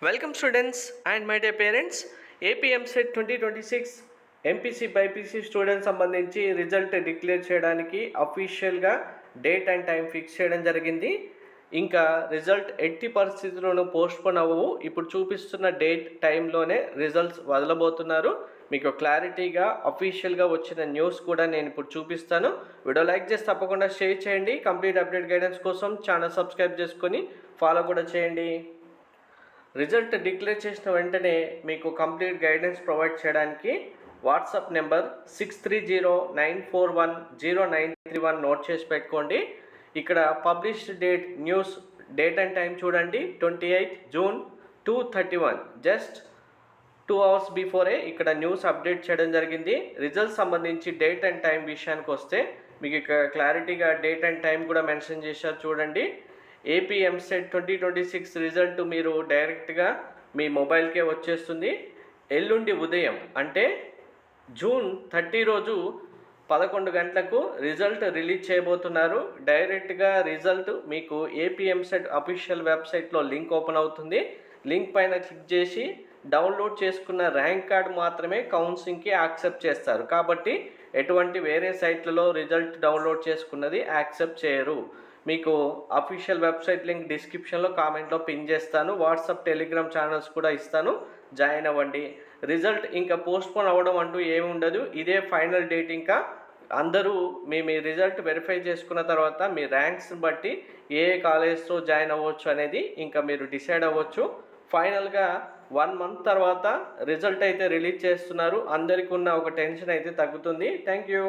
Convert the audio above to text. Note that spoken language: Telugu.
Welcome students and my day parents. AP EAMCET 2026 MPC BiPC students సంబంధించి రిజల్ట్ డిక్లేర్ చేయడానికి అఫీషియల్గా డేట్ అండ్ టైం ఫిక్స్ చేయడం జరిగింది. ఇంకా రిజల్ట్ ఎట్టి పరిస్థితుల్లోనూ పోస్ట్పోన్ అవ్వవు. ఇప్పుడు చూపిస్తున్న డేట్ టైంలోనే రిజల్ట్స్ వదలబోతున్నారు. మీకు క్లారిటీగా అఫీషియల్గా వచ్చిన న్యూస్ కూడా నేను ఇప్పుడు చూపిస్తాను. వీడియో లైక్ చేసి తప్పకుండా షేర్ చేయండి. కంప్లీట్ అప్డేట్ గైడెన్స్ కోసం ఛానల్ సబ్స్క్రైబ్ చేసుకొని ఫాలో కూడా చేయండి. రిజల్ట్ డిక్లేర్ చేసిన వెంటనే మీకు కంప్లీట్ గైడెన్స్ ప్రొవైడ్ చేయడానికి వాట్సాప్ నెంబర్ 6309410931 నోట్ చేసి పెట్టుకోండి. ఇక్కడ published date news date and time చూడండి. 28 జూన్ 2:31 జస్ట్ 2 అవర్స్ బిఫోరే ఇక్కడ న్యూస్ అప్డేట్ చేయడం జరిగింది. రిజల్ట్ సంబంధించి డేట్ అండ్ టైం విషయానికి వస్తే మీకు ఇక్కడ క్లారిటీగా డేట్ అండ్ టైం కూడా మెన్షన్ చేశారు చూడండి. ఏపీ ఎంసెట్ 2026 రిజల్ట్ మీరు డైరెక్ట్గా మీ మొబైల్కే వచ్చేస్తుంది. ఎల్లుండి ఉదయం అంటే జూన్ 30 రోజు 11 గంటలకు రిజల్ట్ రిలీజ్ చేయబోతున్నారు. డైరెక్ట్గా రిజల్ట్ మీకు ఏపీ ఎంసెట్ అఫీషియల్ వెబ్సైట్లో లింక్ ఓపెన్ అవుతుంది. లింక్ పైన క్లిక్ చేసి డౌన్లోడ్ చేసుకున్న ర్యాంక్ కార్డ్ మాత్రమే కౌన్సిలింగ్కి యాక్సెప్ట్ చేస్తారు. కాబట్టి ఎటువంటి వేరే సైట్లలో రిజల్ట్ డౌన్లోడ్ చేసుకున్నది యాక్సెప్ట్ చేయరు. మీకు అఫీషియల్ వెబ్సైట్ లింక్ డిస్క్రిప్షన్లో కామెంట్లో పిన్ చేస్తాను. వాట్సాప్ టెలిగ్రామ్ ఛానల్స్ కూడా ఇస్తాను, జాయిన్ అవ్వండి. రిజల్ట్ ఇంకా పోస్ట్పోన్ అవ్వడం అంటూ ఏమి ఉండదు. ఇదే ఫైనల్ డేట్. ఇంకా అందరూ మీ రిజల్ట్ వెరిఫై చేసుకున్న తర్వాత మీ ర్యాంక్స్ని బట్టి ఏ కాలేజ్తో జాయిన్ అవ్వచ్చు అనేది ఇంకా మీరు డిసైడ్ అవ్వచ్చు. ఫైనల్గా 1 మంత్ తర్వాత రిజల్ట్ అయితే రిలీజ్ చేస్తున్నారు. అందరికీ ఉన్న ఒక టెన్షన్ అయితే తగ్గుతుంది. Thank you.